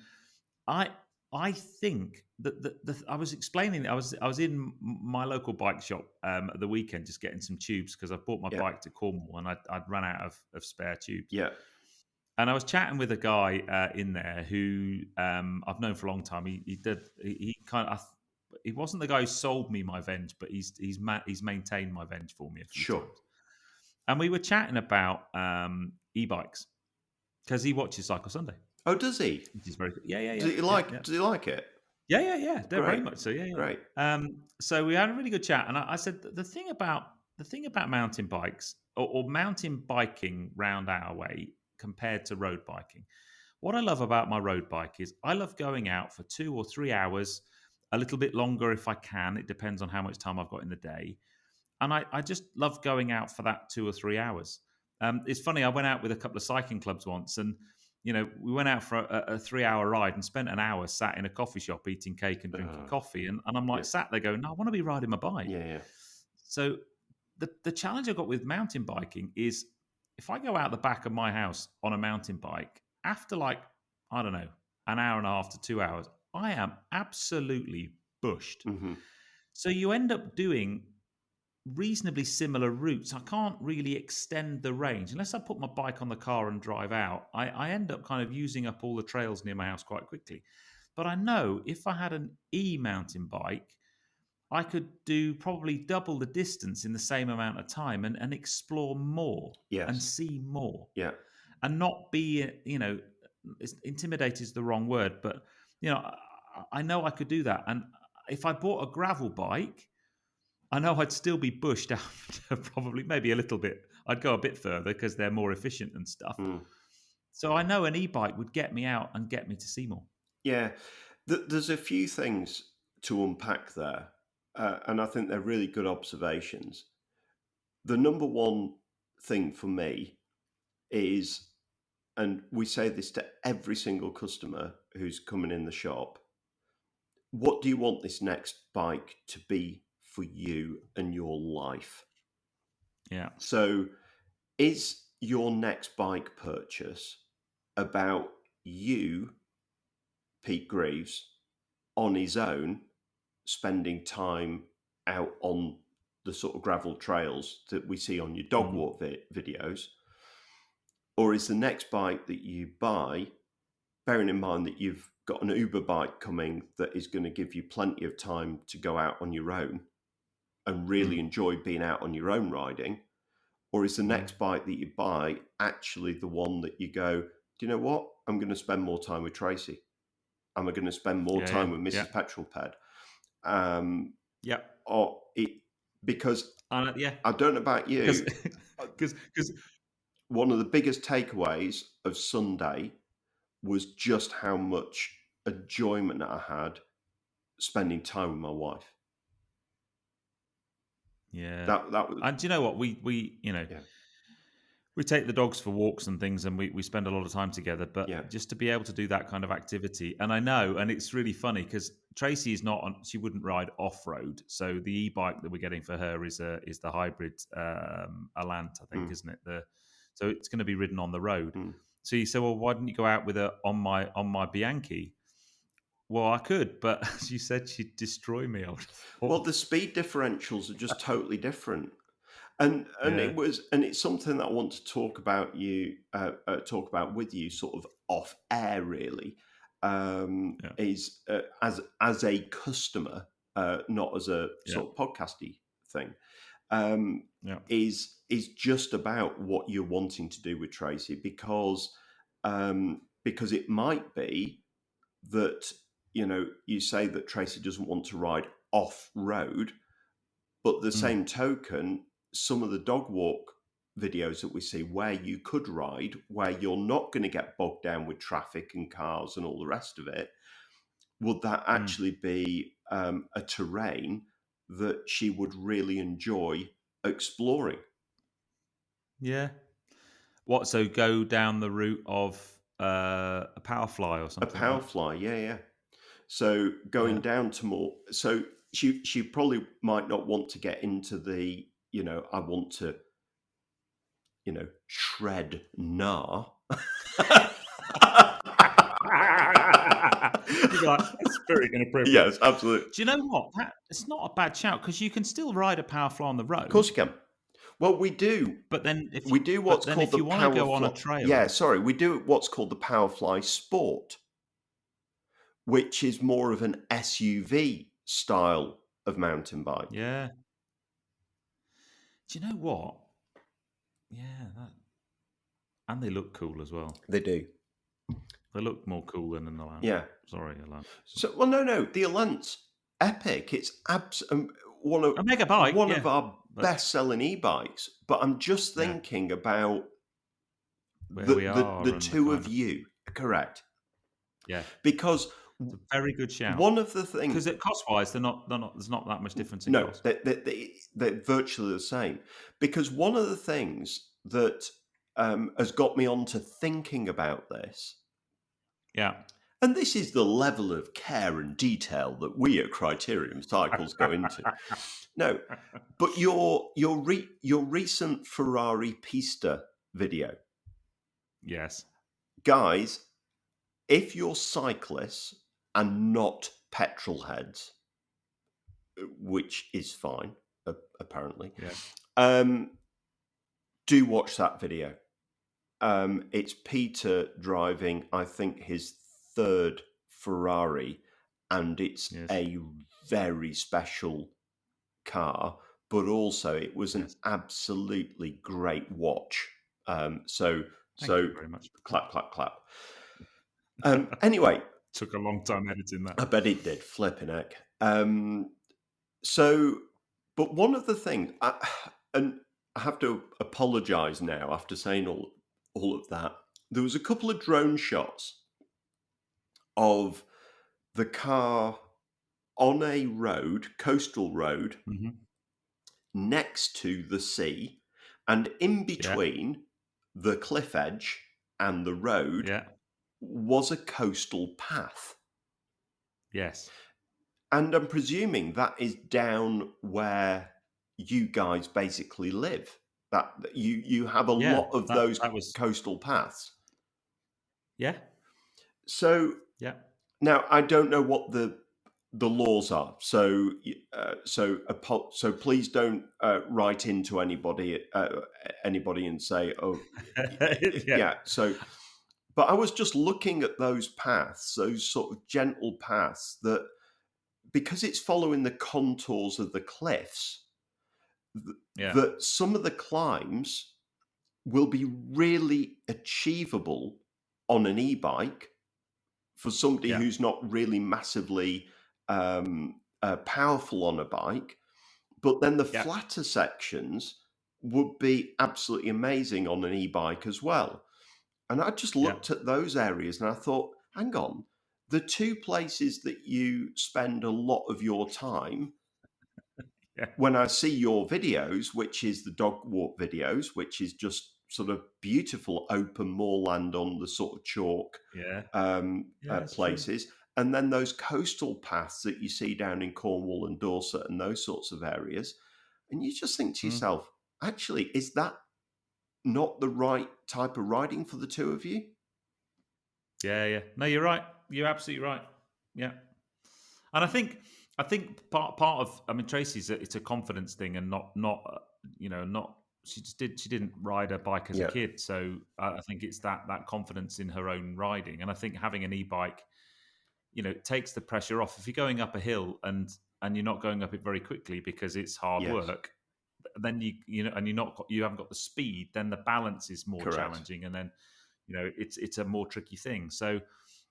I I think that I was explaining. I was in my local bike shop at the weekend just getting some tubes because I bought my Yeah. bike to Cornwall and I'd run out of spare tubes. Yeah. And I was chatting with a guy in there who I've known for a long time. He kind of he wasn't the guy who sold me my Venge, but he's maintained my Venge for me a few Sure. times. And we were chatting about e-bikes because he watches Cycle Sunday, Oh, does he? which is very good. Yeah, yeah, Does yeah, he yeah, like? yeah, Does he like it? yeah, yeah, yeah. They're very Great. much so. Yeah, yeah. Great. So we had a really good chat, and I said the thing about mountain bikes or mountain biking round our way compared to road biking. What I love about my road bike is I love going out for 2 or 3 hours, a little bit longer if I can. It depends on how much time I've got in the day. And I just love going out for that 2 or 3 hours. It's funny, I went out with a couple of cycling clubs once, and we went out for a 3 hour ride and spent an hour sat in a coffee shop eating cake and drinking Uh, coffee. And I'm like yeah. sat there going, no, I want to be riding my bike. Yeah. Yeah. So the challenge I've got with mountain biking is if I go out the back of my house on a mountain bike, after like, I don't know, an hour and a half to 2 hours, I am absolutely bushed. Hmm. So you end up doing reasonably similar routes. I can't really extend the range unless I put my bike on the car and drive out. I end up kind of using up all the trails near my house quite quickly. But I know if I had an mountain bike, I could do probably double the distance in the same amount of time and explore more and Yes. see more Yeah. and not be, intimidated is the wrong word, but, I know I could do that. And if I bought a gravel bike, I know I'd still be bushed after probably maybe a little bit. I'd go a bit further because they're more efficient and stuff. Mm. So I know an e-bike would get me out and get me to see more. Yeah. There's a few things to unpack there, and I think they're really good observations. The number one thing for me is, and we say this to every single customer who's coming in the shop, what do you want this next bike to be for you and your life? Yeah. So, is your next bike purchase about you, Pete Greaves, on his own, spending time out on the sort of gravel trails that we see on your dog Mm. walk videos? Or is the next bike that you buy, bearing in mind that you've got an Uber bike coming that is going to give you plenty of time to go out on your own and really Mm. enjoy being out on your own riding? Or is the Mm. next bike that you buy actually the one that you go, do you know what? I'm going to spend more time with Tracy. I'm going to spend more Yeah. Yeah. time with Yeah. Mrs. Petrolped. Um, Yeah. or it, because Yeah. I don't know about Because you, because one of the biggest takeaways of Sunday was just how much enjoyment I had spending time with my wife. yeah. That was, And do you know what we yeah, we take the dogs for walks and things, and we spend a lot of time together. yeah, But just to be able to do that kind of activity, and I know, and it's really funny because Tracy is not on; she wouldn't ride off road. So the e-bike that we're getting for her is the hybrid Alant, I think, mm, isn't it? so it's going to be ridden on the road. Mm. So you say, well, why didn't you go out with her on my Bianchi? Well, I could, but as you said, she'd destroy me. I would have Well, thought. the speed differentials are just totally different. And Yeah, it's something that I want to talk about with you, sort of off air, really. yeah, Is as a customer, not as a yeah, sort of podcasty thing. Um, yeah. is just about what you're wanting to do with Tracy, because it might be that you say that Tracy doesn't want to ride off road, but the Mm. same token, some of the dog walk videos that we see where you could ride, where you're not going to get bogged down with traffic and cars and all the rest of it, would that Mm. actually be a terrain that she would really enjoy exploring? Yeah. What? So go down the route of a powerfly or A something like power that. fly, yeah. So going Yeah. down to more, so she probably might not want to get into the, I want to, shred gnar. You'd be like, that's very inappropriate. Yes, absolutely. Do you know what? It's not a bad shout because you can still ride a powerfly on the Of course road, you can. Well, we do. but then We do what's called if the you want to power go on a fly. trail, Yeah, sorry, we do what's called the power fly sport, which is more of an SUV style of mountain bike. yeah. Do you know what? Yeah, and they look cool as well. They do. They look more cool than an Elan. Yeah. Sorry, Elan. So, well, no, the Alant's epic. It's one of A mega bike, one yeah. of our But best-selling e-bikes. But I'm just yeah, thinking about where we the are and the two kind of of you, correct? yeah. Because It's a very good shout one of the things, because it cost wise, they're not. There's not that much difference in no, cost. they're virtually the same. Because one of the things that has got me on to thinking about this, Yeah. and this is the level of care and detail that we at Criterium Cycles go into. No, but your recent Ferrari Pista video, Yes. guys, if you're cyclists and not petrol heads, which is fine, apparently, Yeah. do watch that video. It's Peter driving, I think, his third Ferrari, and it's Yes. a very special car, but also it was an Yes. absolutely great watch. So Thank you very much. clap, clap, clap. Anyway, Took a long time editing that. I bet it did. Flipping heck. So, but one of the things, and I have to apologise now after saying all of that. There was a couple of drone shots of the car on a road, coastal road, Hmm. next to the sea, and in Yeah. between the cliff edge and the road Yeah. was a coastal path. Yes. And I'm presuming that is down where you guys basically live. That you have a Yeah. lot of That those that was. coastal paths. Yeah. So Yeah. now I don't know what the laws are. So so please don't write into anybody and say, oh, Yeah. yeah. So, but I was just looking at those paths, those sort of gentle paths that, because it's following the contours of the cliffs, Yeah. that some of the climbs will be really achievable on an e-bike for somebody Yeah. who's not really massively powerful on a bike. But then the Yeah. flatter sections would be absolutely amazing on an e-bike as well. And I just Yeah. looked at those areas and I thought, hang on, the two places that you spend a lot of your time, Yeah. when I see your videos, which is the dog walk videos, which is just sort of beautiful open moorland on the sort of chalk Yeah. Yeah. It's true. places, and then those coastal paths that you see down in Cornwall and Dorset and those sorts of areas, and you just think to Mm. yourself, actually, is that not the right type of riding for the two of you. Yeah. No, you're right. You're absolutely right. Yeah. And I think part of, I mean, Tracy's it's a confidence thing, and not not she didn't ride a bike as a Yeah. kid, so I think it's that confidence in her own riding, and I think having an e-bike, takes the pressure off. If you're going up a hill and you're not going up it very quickly because it's hard Yes. work, then and you haven't got the speed, then the balance is more Correct. challenging, and then it's a more tricky thing. So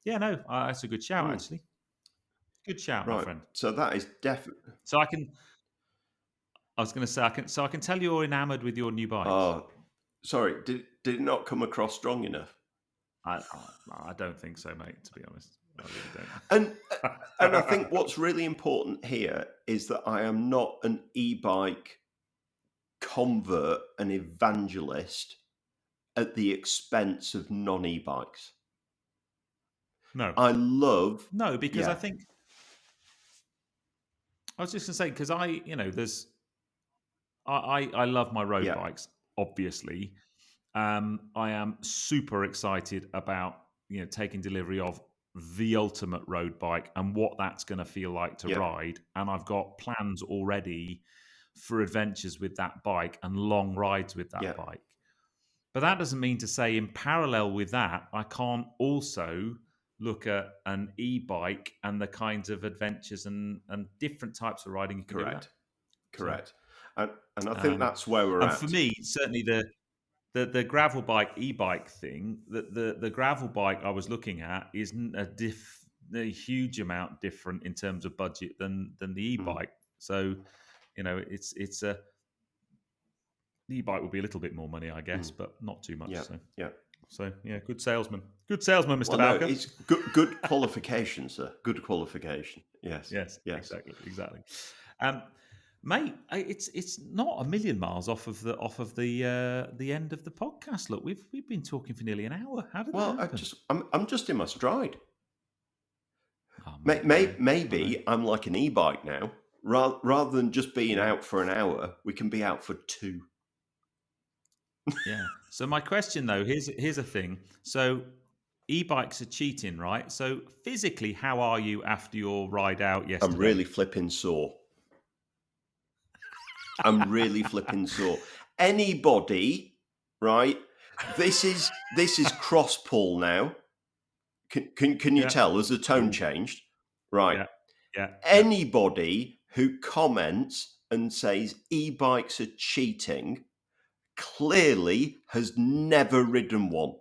yeah, no, that's a good shout actually. Good shout, my Right. friend. So that is definitely. So I was going to say, I can tell you're enamored with your new bikes. Oh, sorry. Did it not come across strong enough? I don't think so, mate. To be honest, I really don't. And I think what's really important here is that I am not an e-bike convert, an evangelist at the expense of non-e-bikes. No, I love. no, because Yeah. I think I was just going to say, because I love my road Yeah. bikes, obviously. I am super excited about taking delivery of the ultimate road bike and what that's going to feel like to Yeah. ride. And I've got plans already for adventures with that bike and long rides with that Yeah. bike. But that doesn't mean to say in parallel with that, I can't also look at an e-bike and the kinds of adventures and different types of riding you can do with that. Correct. And I think that's where we're and at. for me, certainly the gravel bike e-bike thing, the gravel bike I was looking at isn't a huge amount different in terms of budget than the e-bike. So, it's a the e-bike would be a little bit more money, I guess, but not too much. So yeah, good salesman, Mr. Well, Bowker. no, it's good qualification, sir. Good qualification. Yes. Exactly. Mate, it's not a million miles off of the end of the podcast. Look, we've been talking for nearly an hour. How did that happen? I'm just in my stride. Oh, mate, Maybe I'm like an e-bike now. Rather than just being out for an hour, we can be out for 2. Yeah. So my question though, here's a thing. So e-bikes are cheating, right? So physically, how are you after your ride out yesterday? I'm really flipping sore. Anybody, right? This is cross pull now. Can you tell? Has the tone changed? Right. Yeah. Anybody who comments and says e-bikes are cheating clearly has never ridden one.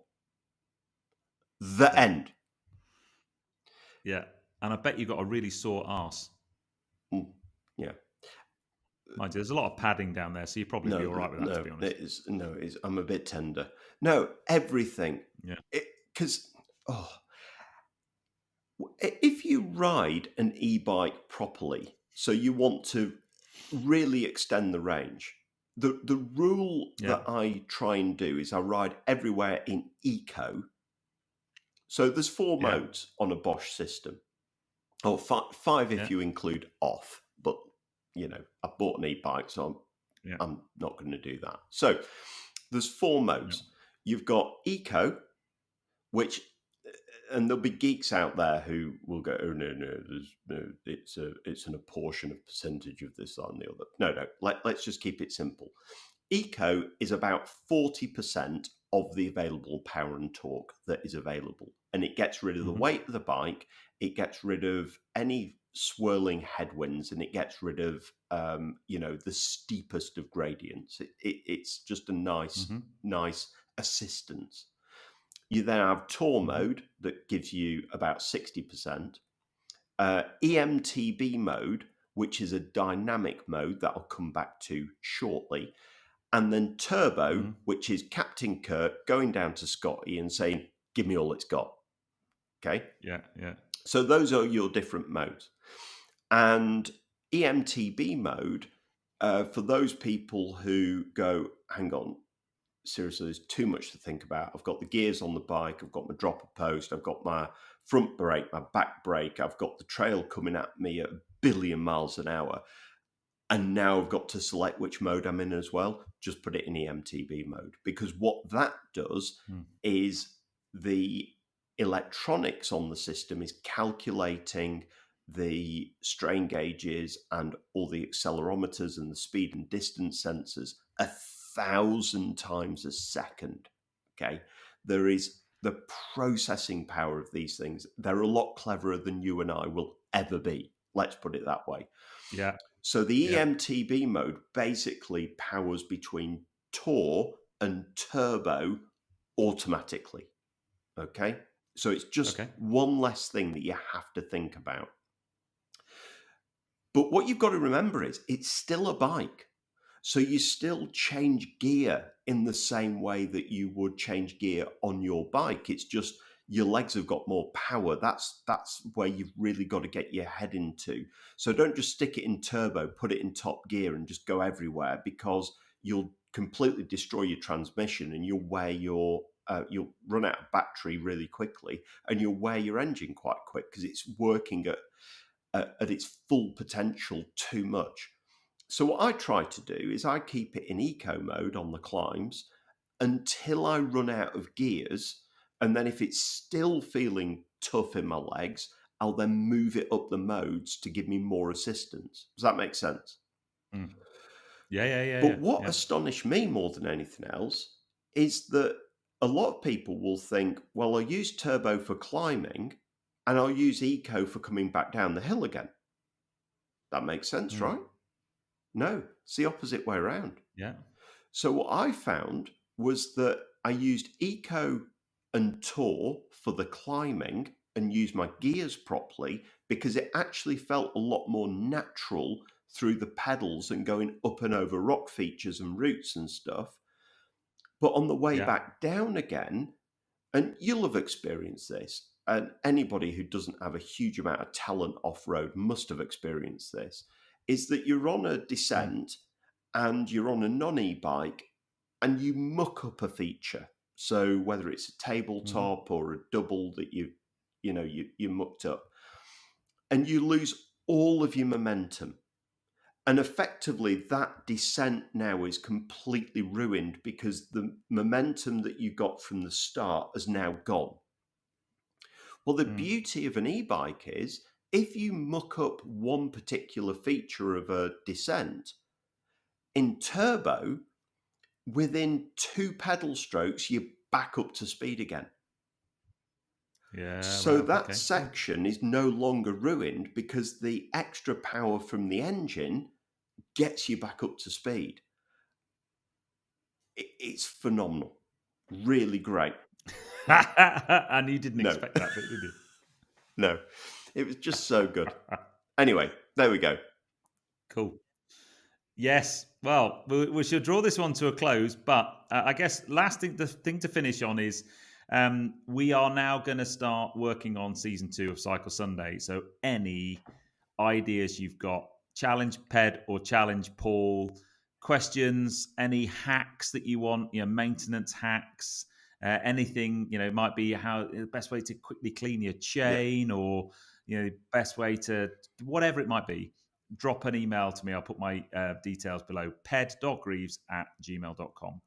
The end. Yeah. And I bet you got a really sore arse. Yeah. Mind you, there's a lot of padding down there, so you'd probably be all right with that, to be honest. I'm a bit tender. No, everything. Yeah. Because, if you ride an e-bike properly, so you want to really extend the range, the rule that I try and do is I ride everywhere in eco. So there's 4 modes on a Bosch system. Or 5 if you include off. But, I bought an e-bike, so I'm not going to do that. So there's 4 modes. You've got eco, which, and there'll be geeks out there who will go, oh no, it's an apportioned percentage of this, that, and the other. No, let's just keep it simple. Eco is about 40% of the available power and torque that is available, and it gets rid of the weight of the bike. It gets rid of any swirling headwinds, and it gets rid of the steepest of gradients. It's just a nice assistance. You then have Tour mode that gives you about 60%. EMTB mode, which is a dynamic mode that I'll come back to shortly. And then Turbo, which is Captain Kirk going down to Scotty and saying, give me all it's got. Okay? Yeah. So those are your different modes. And EMTB mode, for those people who go, hang on, seriously, there's too much to think about. I've got the gears on the bike, I've got my dropper post, I've got my front brake, my back brake, I've got the trail coming at me at 1 billion miles an hour. and now I've got to select which mode I'm in as well. Just put it in EMTB mode, because what that does is the electronics on the system is calculating the strain gauges and all the accelerometers and the speed and distance sensors 1,000 times a second. Okay, there is the processing power of these things. They're a lot cleverer than you and I will ever be. Let's put it that way. Yeah. So the EMTB mode basically powers between Tour and Turbo automatically. Okay, so it's just one less thing that you have to think about. But what you've got to remember is it's still a bike. So you still change gear in the same way that you would change gear on your bike. It's just your legs have got more power. That's where you've really got to get your head into. So don't just stick it in turbo, put it in top gear and just go everywhere, because you'll completely destroy your transmission and you'll wear you'll run out of battery really quickly, and you'll wear your engine quite quick because it's working at its full potential too much. So what I try to do is I keep it in eco mode on the climbs until I run out of gears. And then if it's still feeling tough in my legs, I'll then move it up the modes to give me more assistance. Does that make sense? Yeah. But what astonished me more than anything else is that a lot of people will think, well, I'll use turbo for climbing and I'll use eco for coming back down the hill again. That makes sense, right? No, it's the opposite way around. Yeah. So what I found was that I used eco and tour for the climbing and used my gears properly, because it actually felt a lot more natural through the pedals and going up and over rock features and roots and stuff. But on the way back down again, and you'll have experienced this, and anybody who doesn't have a huge amount of talent off-road must have experienced this, is that you're on a descent and you're on a non-e-bike and you muck up a feature. So whether it's a tabletop or a double that you mucked up, and you lose all of your momentum. And effectively that descent now is completely ruined because the momentum that you got from the start has now gone. Well, the beauty of an e-bike is, if you muck up one particular feature of a descent, in turbo, within 2 pedal strokes, you're back up to speed again. Yeah. So that section is no longer ruined because the extra power from the engine gets you back up to speed. It's phenomenal. Really great. And you didn't expect that bit, did you? No, it was just so good. Anyway, there we go. Cool. Yes. Well, we should draw this one to a close, but I guess the thing to finish on is we are now going to start working on season 2 of Cycle Sunday. So any ideas you've got, challenge Ped or challenge Paul, questions, any hacks that you want, maintenance hacks, anything, it might be how the best way to quickly clean your chain, or best way to whatever it might be. Drop an email to me. I'll put my details below, ped.greaves@gmail.com.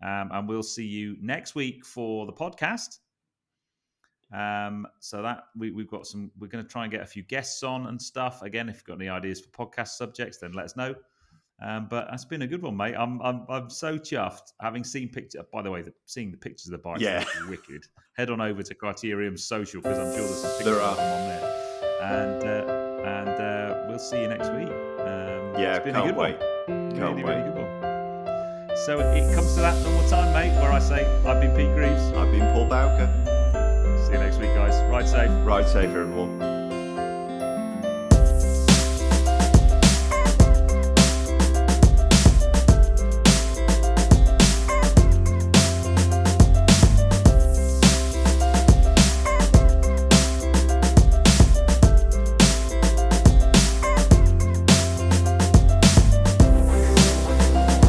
And we'll see you next week for the podcast. So that we've got we're going to try and get a few guests on and stuff. Again, if you've got any ideas for podcast subjects, then let us know. But that's been a good one, mate. I'm so chuffed having seen pictures. By the way, seeing the pictures of the bikes is wicked. Head on over to Criterium Social, because I'm sure there's some pictures of them on there. And we'll see you next week. It's been a good one. Can't wait. Good one. So it comes to that normal time, mate, where I say, I've been Pete Greaves. I've been Paul Bowker. See you next week, guys. Ride safe. Ride safe, everyone.